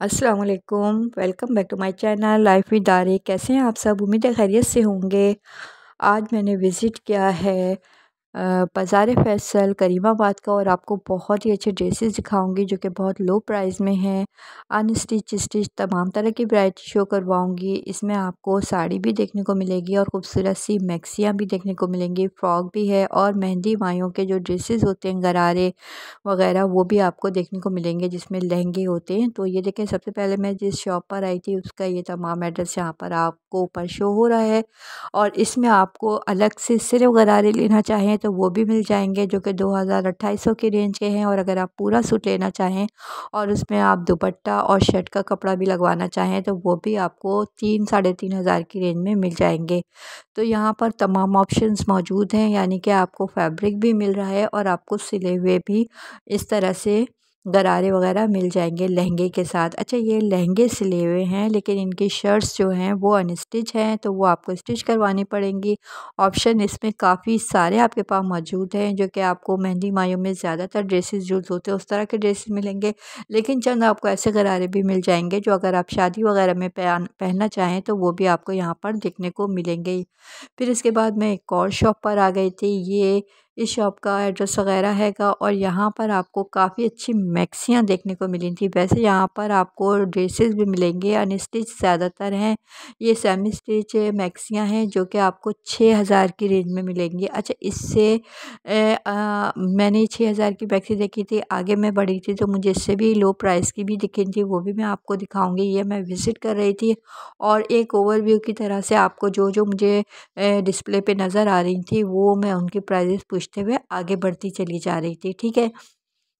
अस्सलाम वालेकुम। Welcome back to my channel life with Dari. कैसे हैं आप सब? उम्मीद है खैरियत से होंगे। आज मैंने विज़िट किया है बाज़ार फ़ैसल करीमाबाद का, और आपको बहुत ही अच्छे ड्रेसेस दिखाऊंगी जो कि बहुत लो प्राइस में हैं। अनस्टिच स्टिच तमाम तरह की वैरायटी शो करवाऊंगी। इसमें आपको साड़ी भी देखने को मिलेगी और खूबसूरत सी मैक्सियाँ भी देखने को मिलेंगी, फ़्रॉक भी है, और मेहंदी मायों के जो ड्रेसेस होते हैं गरारे वगैरह वो भी आपको देखने को मिलेंगे, जिसमें लहंगे होते हैं। तो ये देखें, सबसे पहले मैं जिस शॉप पर आई थी उसका ये तमाम एड्रेस यहाँ पर आपको ऊपर शो हो रहा है। और इसमें आपको अलग से सिर्फ गरारे लेना चाहें तो वो भी मिल जाएंगे, जो कि 2200-2800 की रेंज के हैं। और अगर आप पूरा सूट लेना चाहें और उसमें आप दुपट्टा और शर्ट का कपड़ा भी लगवाना चाहें तो वो भी आपको 3-3.5 हज़ार की रेंज में मिल जाएंगे। तो यहाँ पर तमाम ऑप्शंस मौजूद हैं, यानी कि आपको फैब्रिक भी मिल रहा है और आपको सिले हुए भी इस तरह से गरारे वगैरह मिल जाएंगे लहंगे के साथ। अच्छा, ये लहंगे सिले हुए हैं लेकिन इनकी शर्ट्स जो हैं वो अनस्टिच हैं, तो वो आपको स्टिच करवानी पड़ेंगी। ऑप्शन इसमें काफ़ी सारे आपके पास मौजूद हैं, जो कि आपको मेहंदी मायों में ज़्यादातर ड्रेसेस यूज़ होते हैं उस तरह के ड्रेसेस मिलेंगे। लेकिन चंद आपको ऐसे गरारे भी मिल जाएंगे जो अगर आप शादी वगैरह में पहनना चाहें तो वो भी आपको यहाँ पर देखने को मिलेंगे। फिर इसके बाद मैं एक और शॉप पर आ गई थी। ये इस शॉप का एड्रेस वगैरह हैगा, और यहाँ पर आपको काफ़ी अच्छी मैक्सियाँ देखने को मिली थी। वैसे यहाँ पर आपको ड्रेसेस भी मिलेंगे, अनस्टिच ज़्यादातर हैं। ये सेमी स्टिच मैक्सियाँ हैं जो कि आपको 6000 की रेंज में मिलेंगी। अच्छा, इससे मैंने 6000 की मैक्सी देखी थी, आगे मैं बढ़ी थी तो मुझे इससे भी लो प्राइस की भी दिखी थी, वो भी मैं आपको दिखाऊंगी। ये मैं विज़िट कर रही थी और एक ओवरव्यू की तरह से आपको जो जो मुझे डिस्प्ले पे नज़र आ रही थी वो मैं उनकी प्राइजेस पूछते हुए आगे बढ़ती चली जा रही थी, ठीक है।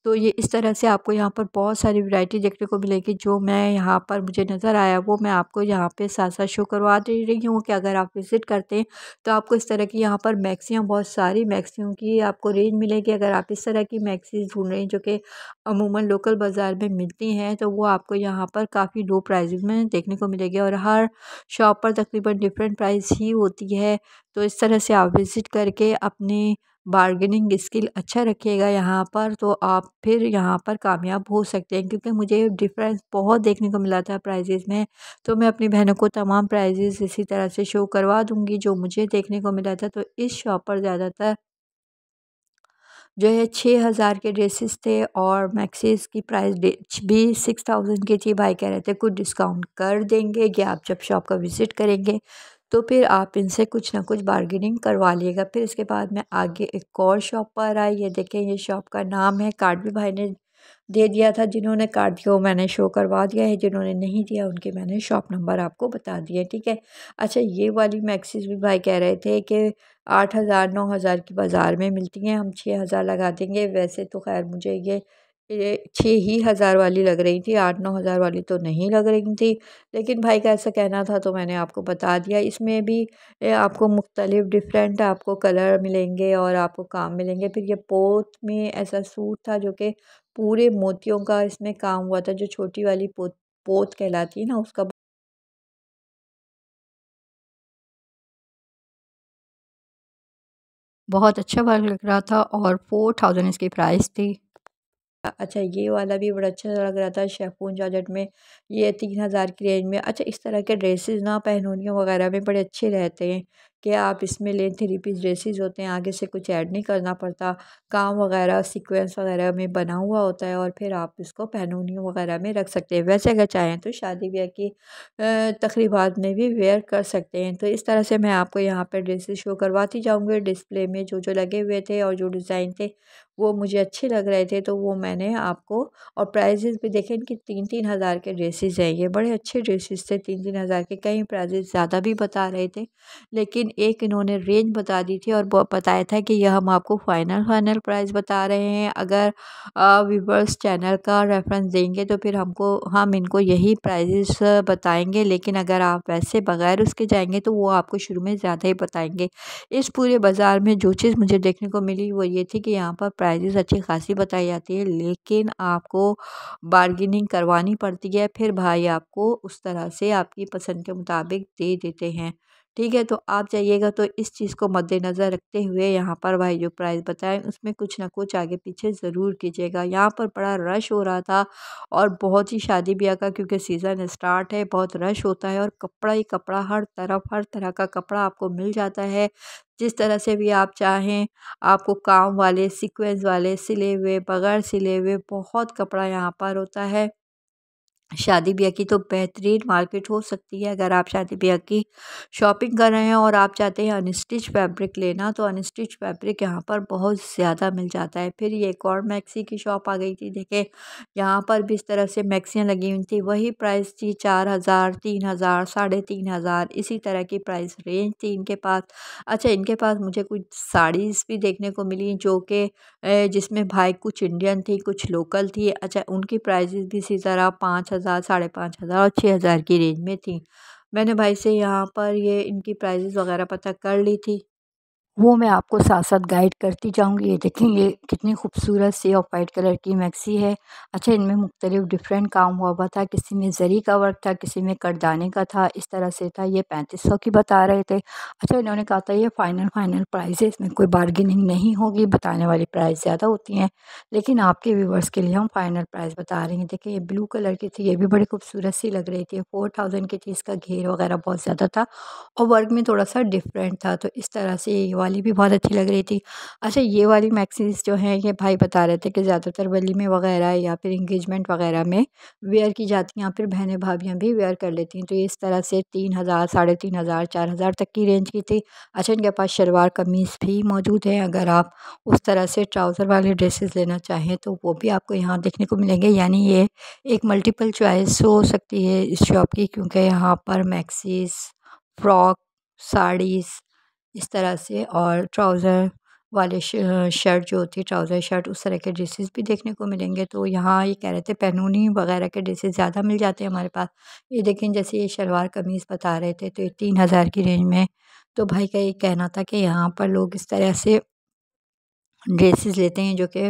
तो ये इस तरह से आपको यहाँ पर बहुत सारी वैरायटी देखने को मिलेगी। जो मैं यहाँ पर मुझे नज़र आया वो मैं आपको यहाँ पे साथ साथ शो करवा दे रही हूँ कि अगर आप विज़िट करते हैं तो आपको इस तरह की यहाँ पर मैक्सियाँ, बहुत सारी मैक्सियों की आपको रेंज मिलेगी। अगर आप इस तरह की मैक्सीज ढूंढ रहे हैं जो कि अमूमन लोकल बाज़ार में मिलती हैं तो वो आपको यहाँ पर काफ़ी लो प्राइजेज़ में देखने को मिलेगी, और हर शॉप पर तकरीबन डिफरेंट प्राइस ही होती है। तो इस तरह से आप विज़िट करके अपनी बार्गेनिंग स्किल अच्छा रखिएगा यहाँ पर, तो आप फिर यहाँ पर कामयाब हो सकते हैं। क्योंकि मुझे डिफरेंस बहुत देखने को मिला था प्राइजेज़ में, तो मैं अपनी बहनों को तमाम प्राइजेज़ इसी तरह से शो करवा दूँगी जो मुझे देखने को मिला था। तो इस शॉप पर ज़्यादातर जो है 6000 के ड्रेसेस थे, और मैक्सीज़ की प्राइस भी 6000 की थी। भाई कह रहे थे कुछ डिस्काउंट कर देंगे कि आप जब शॉप का विज़िट करेंगे तो फिर आप इनसे कुछ ना कुछ बार्गेनिंग करवा लिएगा। फिर इसके बाद मैं आगे एक और शॉप पर आई। ये देखें, ये शॉप का नाम है, कार्ड भी भाई ने दे दिया था। जिन्होंने कार्ड दिया वो मैंने शो करवा दिया है, जिन्होंने नहीं दिया उनके मैंने शॉप नंबर आपको बता दिया, ठीक है। अच्छा, ये वाली मैक्सीज भी भाई कह रहे थे कि 8000-9000 की बाज़ार में मिलती हैं, हम 6000 लगा देंगे। वैसे तो खैर मुझे ये 6 ही हज़ार वाली लग रही थी, 8-9 हज़ार वाली तो नहीं लग रही थी। लेकिन भाई का ऐसा कहना था तो मैंने आपको बता दिया। इसमें भी आपको मुख्तलिफ डिफरेंट आपको कलर मिलेंगे और आपको काम मिलेंगे। फिर ये पोत में ऐसा सूट था जो कि पूरे मोतियों का इसमें काम हुआ था, जो छोटी वाली पोत पोत कहलाती है ना उसका। बहुत अच्छा वर्क लग रहा था और 4000 इसकी प्राइस थी। अच्छा, ये वाला भी बड़ा अच्छा लग रहा था शिफॉन जॉर्जेट में, ये 3000 की रेंज में। अच्छा, इस तरह के ड्रेसेस ना पहनूनियों वगैरह में बड़े अच्छे रहते हैं कि आप इसमें लें। 3 पीस ड्रेसेस होते हैं, आगे से कुछ ऐड नहीं करना पड़ता, काम वगैरह सीक्वेंस वगैरह में बना हुआ होता है, और फिर आप इसको पहनूनियों वगैरह में रख सकते हैं। वैसे अगर चाहें तो शादी ब्याह की तकरीबात में भी वेयर कर सकते हैं। तो इस तरह से मैं आपको यहाँ पर ड्रेसेस शो करवाती जाऊँगी डिस्प्ले में, जो जो लगे हुए थे और जो डिज़ाइन थे वो मुझे अच्छे लग रहे थे, तो वो मैंने आपको। और प्राइजेज़ भी देखें इनकी 3-3 हज़ार के ड्रेसेस हैं, ये बड़े अच्छे ड्रेसेस थे 3-3 हज़ार के। कई प्राइजेज़ ज़्यादा भी बता रहे थे, लेकिन एक इन्होंने रेंज बता दी थी और बताया था कि यह हम आपको फाइनल प्राइस बता रहे हैं। अगर व्यूवर्स चैनल का रेफरेंस देंगे तो फिर हम इनको यही प्राइजेस बताएंगे, लेकिन अगर आप वैसे बगैर उसके जाएंगे तो वो आपको शुरू में ज़्यादा ही बताएंगे। इस पूरे बाज़ार में जो चीज़ मुझे देखने को मिली वो ये थी कि यहाँ पर प्राइजेज़ अच्छी खासी बताई जाती है, लेकिन आपको बार्गेनिंग करवानी पड़ती है। फिर भाई आपको उस तरह से आपकी पसंद के मुताबिक दे देते हैं। ठीक है, तो आप जाइएगा तो इस चीज़ को मद्देनज़र रखते हुए यहाँ पर भाई जो प्राइस बताएँ उसमें कुछ ना कुछ आगे पीछे ज़रूर कीजिएगा। यहाँ पर बड़ा रश हो रहा था और बहुत ही शादी-ब्याह का क्योंकि सीज़न स्टार्ट है, बहुत रश होता है और कपड़ा ही कपड़ा हर तरफ हर तरह का कपड़ा आपको मिल जाता है। जिस तरह से भी आप चाहें, आपको काम वाले, सीक्वेंस वाले, सिले हुए, बगैर सिले हुए बहुत कपड़ा यहाँ पर होता है। शादी ब्याह की तो बेहतरीन मार्केट हो सकती है। अगर आप शादी ब्याह की शॉपिंग कर रहे हैं और आप चाहते हैं अनस्टिच फैब्रिक लेना, तो अनस्टिच फैब्रिक यहाँ पर बहुत ज़्यादा मिल जाता है। फिर ये एक और मैक्सी की शॉप आ गई थी। देखिए यहाँ पर भी इस तरह से मैक्सियाँ लगी हुई थी, वही प्राइस थी 4,000, 3,000, 3,500 इसी तरह की प्राइस रेंज थी इनके पास। अच्छा, इनके पास मुझे कुछ साड़ीज़ भी देखने को मिली जो कि जिसमें भाई कुछ इंडियन थी, कुछ लोकल थी। अच्छा, उनकी प्राइसेस भी इसी तरह 5,000, 5,500 और 6,000 की रेंज में थी। मैंने भाई से यहाँ पर ये इनकी प्राइसेस वगैरह पता कर ली थी। वो मैं आपको साथ-साथ गाइड करती जाऊँगी। ये देखें, ये कितनी खूबसूरत सी ऑफ वाइट कलर की मैक्सी है। अच्छा, इनमें मुख्तलिफ़ डिफ़रेंट काम हुआ था, किसी में ज़री का वर्क था, किसी में कटदाने का था, इस तरह से था। ये 3500 की बता रहे थे। अच्छा, इन्होंने कहा था ये फाइनल प्राइस है, इसमें कोई बार्गेनिंग नहीं होगी, बताने वाली प्राइस ज़्यादा होती हैं, लेकिन आपके व्यूअर्स के लिए हम फाइनल प्राइस बता रहे हैं। देखिए, ये ब्लू कलर की थी, ये भी बड़ी खूबसूरत सी लग रही थी। 4000 की थी, इसका घेर वगैरह बहुत ज़्यादा था और वर्क में थोड़ा-सा डिफरेंट था, तो इस तरह से ये वाली भी बहुत अच्छी लग रही थी। अच्छा, ये वाली मैक्सीज़ जो हैं, ये भाई बता रहे थे कि ज़्यादातर वलीमे वगैरह या फिर एंगेजमेंट वगैरह में वेयर की जाती हैं या फिर बहनें-भाभियाँ भी वेयर कर लेती हैं। तो ये इस तरह से 3,000, 3,500, 4,000 तक की रेंज की थी। अच्छा, इनके पास शलवार कमीज़ भी मौजूद है। अगर आप उस तरह से ट्राउज़र वाले ड्रेसेस लेना चाहें, तो वो भी आपको यहाँ देखने को मिलेंगे। यानी ये एक मल्टीपल चॉइस हो सकती है इस शॉप की, क्योंकि यहाँ पर मैक्सीज़, फ्रॉक, साड़ीज़ इस तरह से और ट्राउज़र वाले शर्ट जो होती है, ट्राउज़र शर्ट उस तरह के ड्रेसेस भी देखने को मिलेंगे। तो यहाँ ये कह रहे थे पैनूनी वगैरह के ड्रेसेस ज़्यादा मिल जाते हैं हमारे पास। ये देखें, जैसे ये शलवार कमीज़ बता रहे थे, तो ये 3,000 की रेंज में। तो भाई का ये कहना था कि यहाँ पर लोग इस तरह से ड्रेसेस लेते हैं जो कि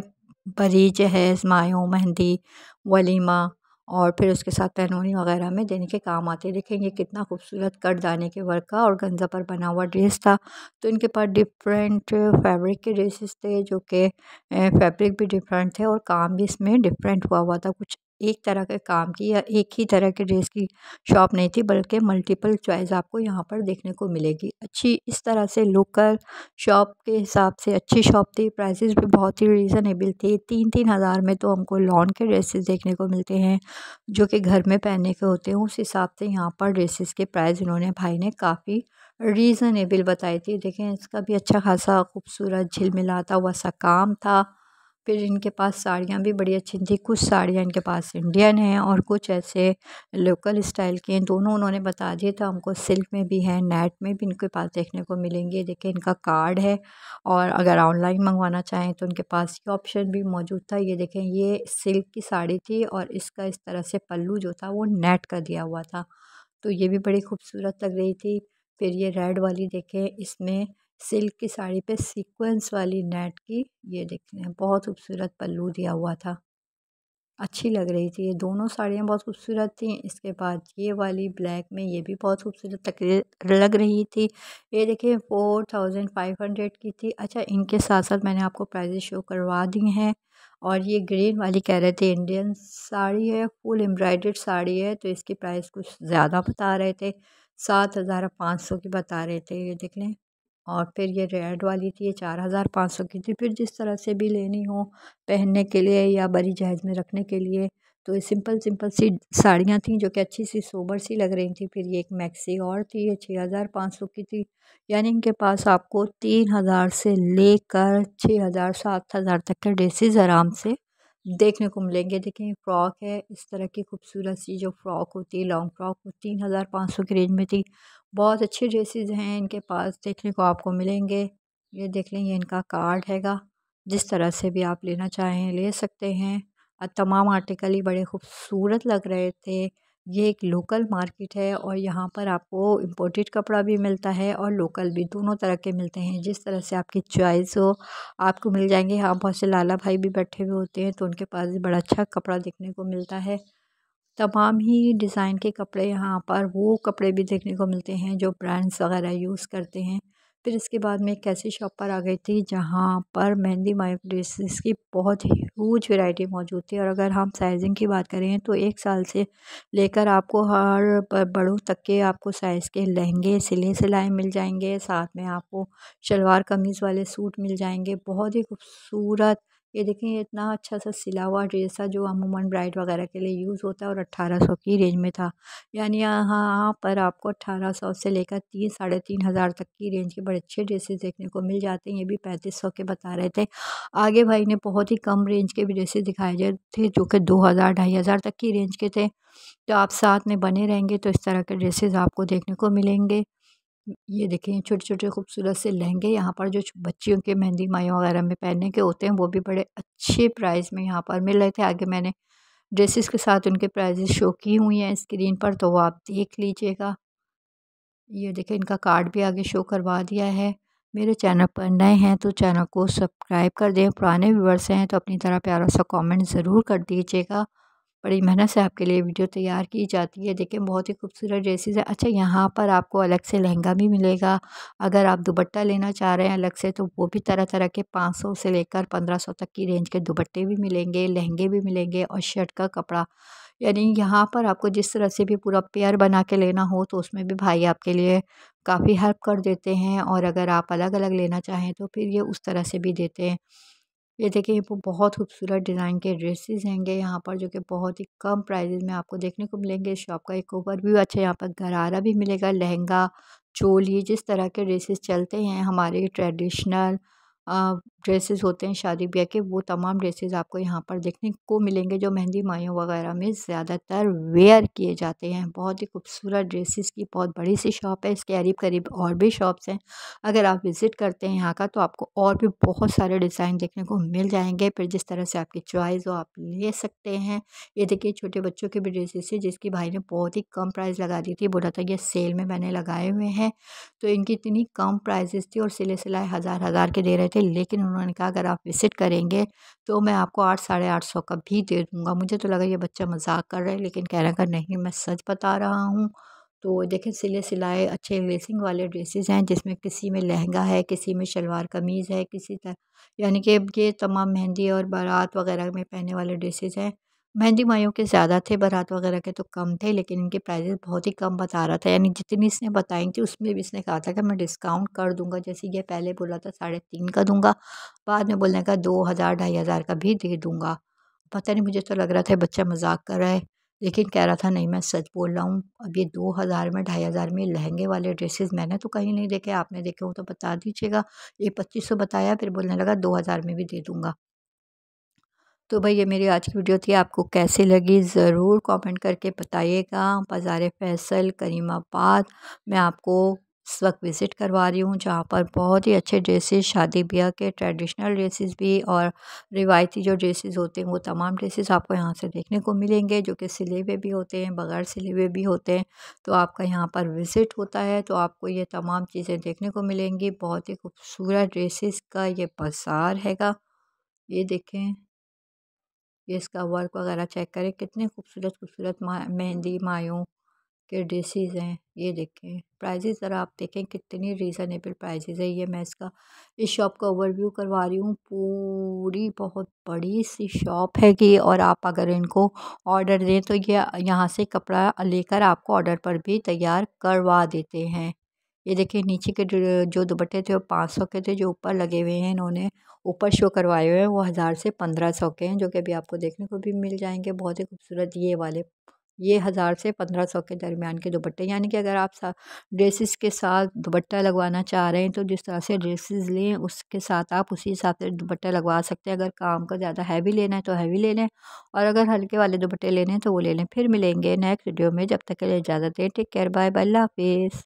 बरी, जहेज़, मायों, मेहंदी, वलीमा और फिर उसके साथ पैनोनी वगैरह में देने के काम आते हैं। देखें, ये कितना खूबसूरत कटदाने के वर्क का और गंजा पर बना हुआ ड्रेस था। तो इनके पास डिफरेंट फैब्रिक के ड्रेसेस थे जो कि फैब्रिक भी डिफरेंट थे और काम भी इसमें डिफरेंट हुआ हुआ था। कुछ एक तरह के काम की या एक ही तरह के ड्रेस की शॉप नहीं थी, बल्कि मल्टीपल चॉइस आपको यहाँ पर देखने को मिलेगी। अच्छी इस तरह से लोकल शॉप के हिसाब से अच्छी शॉप थी, प्राइसेस भी बहुत ही रीज़नेबल थे। 3-3 हज़ार में तो हमको लॉन के ड्रेसेस देखने को मिलते हैं, जो कि घर में पहनने के होते हैं। उस हिसाब से यहाँ पर ड्रेसेस के प्राइस इन्होंने भाई ने काफ़ी रीज़नेबल बताई थी। देखें, इसका भी अच्छा खासा खूबसूरत झिलमिलाता हुआ सा काम था। फिर इनके पास साड़ियाँ भी बड़ी अच्छी थी। कुछ साड़ियाँ इनके पास इंडियन हैं और कुछ ऐसे लोकल स्टाइल की हैं। दोनों उन्होंने बता दिए था हमको। सिल्क में भी हैं, नेट में भी इनके पास देखने को मिलेंगे। देखिए, इनका कार्ड है और अगर ऑनलाइन मंगवाना चाहें तो उनके पास ये ऑप्शन भी मौजूद था। ये देखें, ये सिल्क की साड़ी थी और इसका इस तरह से पल्लू जो था वो नेट का दिया हुआ था, तो ये भी बड़ी खूबसूरत लग रही थी। फिर ये रेड वाली देखें, इसमें सिल्क की साड़ी पे सीक्वेंस वाली नेट की, ये देख लें, बहुत खूबसूरत पल्लू दिया हुआ था, अच्छी लग रही थी। ये दोनों साड़ियाँ बहुत खूबसूरत थी। इसके बाद ये वाली ब्लैक में, ये भी बहुत खूबसूरत लग रही थी। ये देखिए 4,500 की थी। अच्छा, इनके साथ-साथ मैंने आपको प्राइसेस शो करवा दी हैं। और ये ग्रीन वाली कह रहे थे इंडियन साड़ी है, फुल एम्ब्रॉयडर्ड साड़ी है, तो इसकी प्राइस कुछ ज़्यादा बता रहे थे, 7,500 की बता रहे थे। ये देख लें। और फिर ये रेड वाली थी, ये 4,500 की थी। फिर जिस तरह से भी लेनी हो पहनने के लिए या बड़ी जहेज़ में रखने के लिए, तो ये सिंपल सिंपल सी साड़ियाँ थीं जो कि अच्छी सी सोबर सी लग रही थी। फिर ये एक मैक्सी और थी, ये 6,500 की थी। यानी इनके पास आपको 3,000 से लेकर 6,000 7,000 तक के ड्रेसेस आराम से देखने को मिलेंगे। देखिए, फ्रॉक है, इस तरह की खूबसूरत सी जो फ्रॉक होती है, लॉन्ग फ्रॉक, वो 3,500 की रेंज में थी। बहुत अच्छे ड्रेसेस हैं इनके पास, देखने को आपको मिलेंगे। ये देख लें, ये इनका कार्ड हैगा। जिस तरह से भी आप लेना चाहें ले सकते हैं। तमाम आर्टिकल ही बड़े खूबसूरत लग रहे थे। ये एक लोकल मार्केट है और यहाँ पर आपको इम्पोर्टेड कपड़ा भी मिलता है और लोकल भी, दोनों तरह के मिलते हैं। जिस तरह से आपकी चॉइस हो आपको मिल जाएंगे। यहाँ बहुत से लाला भाई भी बैठे हुए होते हैं, तो उनके पास भी बड़ा अच्छा कपड़ा देखने को मिलता है। तमाम ही डिज़ाइन के कपड़े यहाँ पर वो कपड़े भी देखने को मिलते हैं जो ब्रांड्स वगैरह यूज़ करते हैं। फिर इसके बाद मैं एक ऐसी शॉप पर आ गई थी जहाँ पर मेहंदी माई ड्रेसेस की बहुत ह्यूज वैरायटी मौजूद थी। और अगर हम साइज़िंग की बात करें तो 1 साल से लेकर आपको हर बड़ों तक के आपको साइज़ के लहंगे सिले सिलाए मिल जाएंगे। साथ में आपको शलवार कमीज़ वाले सूट मिल जाएंगे, बहुत ही खूबसूरत। ये देखें, ये इतना अच्छा सा सिला हुआ ड्रेस था जो अमूमन ब्राइड वगैरह के लिए यूज़ होता है और 1800 की रेंज में था। यानी यहाँ पर आपको 1800 से लेकर 3 साढ़े 3 हज़ार तक की रेंज के बड़े अच्छे ड्रेसेस देखने को मिल जाते हैं। ये भी 3500 के बता रहे थे। आगे भाई ने बहुत ही कम रेंज के भी ड्रेसेस दिखाए गए थे जो कि 2000 ढाई हज़ार तक की रेंज के थे। तो आप साथ में बने रहेंगे तो इस तरह के ड्रेसेस आपको देखने को मिलेंगे। ये देखें, छोटे-छोटे खूबसूरत से लहंगे यहाँ पर जो बच्चियों के मेहंदी माइयों वगैरह में पहनने के होते हैं वो भी बड़े अच्छे प्राइस में यहाँ पर मिल रहे थे। आगे मैंने ड्रेसेस के साथ उनके प्राइसेस शो की हुई हैं स्क्रीन पर, तो वो आप देख लीजिएगा। ये देखें, इनका कार्ड भी आगे शो करवा दिया है। मेरे चैनल पर नए हैं तो चैनल को सब्सक्राइब कर दें, पुराने व्यूअर्स हैं तो अपनी तरह प्यारा सा कमेंट ज़रूर कर दीजिएगा। बड़ी मेहनत से आपके लिए वीडियो तैयार की जाती है। देखें, बहुत ही खूबसूरत ड्रेसेस है। अच्छा, यहाँ पर आपको अलग से लहंगा भी मिलेगा। अगर आप दुपट्टा लेना चाह रहे हैं अलग से तो वो भी तरह तरह के 500 से लेकर 1500 तक की रेंज के दुपट्टे भी मिलेंगे, लहंगे भी मिलेंगे और शर्ट का कपड़ा। यानी यहाँ पर आपको जिस तरह से भी पूरा पेयर बना के लेना हो तो उसमें भी भाई आपके लिए काफ़ी हेल्प कर देते हैं। और अगर आप अलग अलग लेना चाहें तो फिर ये उस तरह से भी देते हैं। ये देखिए, वो बहुत खूबसूरत डिज़ाइन के ड्रेसेस हैंगे यहाँ पर जो कि बहुत ही कम प्राइसेस में आपको देखने को मिलेंगे। इस शॉप का एक ओवरव्यू। अच्छा, यहाँ पर गरारा भी मिलेगा, लहंगा, चोली, जिस तरह के ड्रेसेस चलते हैं हमारे ट्रेडिशनल ड्रेसेस होते हैं शादी ब्याह के, वो तमाम ड्रेसेस आपको यहाँ पर देखने को मिलेंगे जो मेहंदी माइयों वगैरह में ज़्यादातर वेयर किए जाते हैं। बहुत ही खूबसूरत ड्रेसेस की बहुत बड़ी सी शॉप है। इसके करीब करीब और भी शॉप्स हैं। अगर आप विज़िट करते हैं यहाँ का तो आपको और भी बहुत सारे डिज़ाइन देखने को मिल जाएंगे। फिर जिस तरह से आपकी चॉइस हो आप ले सकते हैं। ये देखिए, छोटे बच्चों के भी ड्रेसेस है जिसकी भाई ने बहुत ही कम प्राइस लगा दी थी। बोला था ये सेल में मैंने लगाए हुए हैं। तो इनकी इतनी कम प्राइसेस थी और सिले सिलाए हज़ार हज़ार के दे रहे थे। लेकिन उन्होंने कहा अगर आप विज़िट करेंगे तो मैं आपको 8 साढ़े 800 का भी दे दूँगा। मुझे तो लगा ये बच्चा मज़ाक कर रहा है, लेकिन कह रहा है नहीं, मैं सच बता रहा हूँ। तो देखिए, सिले सिलाए अच्छे लेसिंग वाले ड्रेसेस हैं जिसमें किसी में लहंगा है, किसी में शलवार कमीज़ है, किसी तरह, यानी कि ये तमाम मेहंदी और बारात वगैरह में पहनने वाले ड्रेसेस हैं। मेहंदी माइयों के ज़्यादा थे, बारात वगैरह के तो कम थे, लेकिन इनके प्राइसेस बहुत ही कम बता रहा था। यानी जितनी इसने बताई थी उसमें भी इसने कहा था कि मैं डिस्काउंट कर दूँगा। जैसे ये पहले बोला था 3.5 का दूँगा, बाद में बोलने का 2000 ढाई हज़ार का भी दे दूँगा। पता नहीं, मुझे तो लग रहा था बच्चा मज़ाक कर रहा है, लेकिन कह रहा था नहीं, मैं सच बोल रहा हूँ। अब ये 2000 में ढाई हज़ार में लहंगे वाले ड्रेसेस मैंने तो कहीं नहीं देखे, आपने देखे हो तो बता दीजिएगा। ये 2500 बताया, फिर बोलने लगा 2000 में भी दे दूँगा। तो भाई, ये मेरी आज की वीडियो थी, आपको कैसी लगी ज़रूर कमेंट करके बताइएगा। बाज़ार फ़ैसल करीमाबाद मैं आपको इस वक्त विज़िट करवा रही हूँ जहाँ पर बहुत ही अच्छे ड्रेसेस, शादी ब्याह के ट्रेडिशनल ड्रेसेस भी और रिवायती जो ड्रेसेस होते हैं वो तमाम ड्रेसेस आपको यहाँ से देखने को मिलेंगे जो कि सिले हुए भी होते हैं, बगैर सिले हुए भी होते हैं। तो आपका यहाँ पर विज़िट होता है तो आपको ये तमाम चीज़ें देखने को मिलेंगी। बहुत ही खूबसूरत ड्रेसेस का ये बाज़ार हैगा। ये देखें, ये इसका वर्क वगैरह चेक करें, कितने खूबसूरत खूबसूरत मेहंदी मायों के ड्रेसेस हैं। ये देखें, प्राइजेस ज़रा आप देखें कितनी रीज़नेबल प्राइजेस है। ये मैं इसका इस शॉप का ओवरव्यू करवा रही हूँ। पूरी बहुत बड़ी सी शॉप है कि, और आप अगर इनको ऑर्डर दें तो ये यहाँ से कपड़ा लेकर आपको ऑर्डर पर भी तैयार करवा देते हैं। ये देखिए, नीचे के जो दुपट्टे थे वो 500 के थे, जो ऊपर लगे हुए हैं इन्होंने ऊपर शो करवाए हुए हैं वो 1000 से 1500 के हैं, जो कि अभी आपको देखने को भी मिल जाएंगे। बहुत ही खूबसूरत ये वाले, ये 1000 से 1500 के दरमियान के दुपट्टे। यानी कि अगर आप ड्रेसेस के साथ दुपट्टा लगवाना चाह रहे हैं तो जिस तरह से ड्रेसेस लें उसके साथ आप उसी हिसाब से दुपट्टा लगवा सकते हैं। अगर काम का ज़्यादा हैवी लेना है तो हैवी ले लें, और अगर हल्के वाले दुपट्टे लेने हैं तो वो ले लें। फिर मिलेंगे नेक्स्ट वीडियो में, जब तक के लिए इजाज़त दें। टेक केयर, बाय बाय, अल्लाह हाफिज़।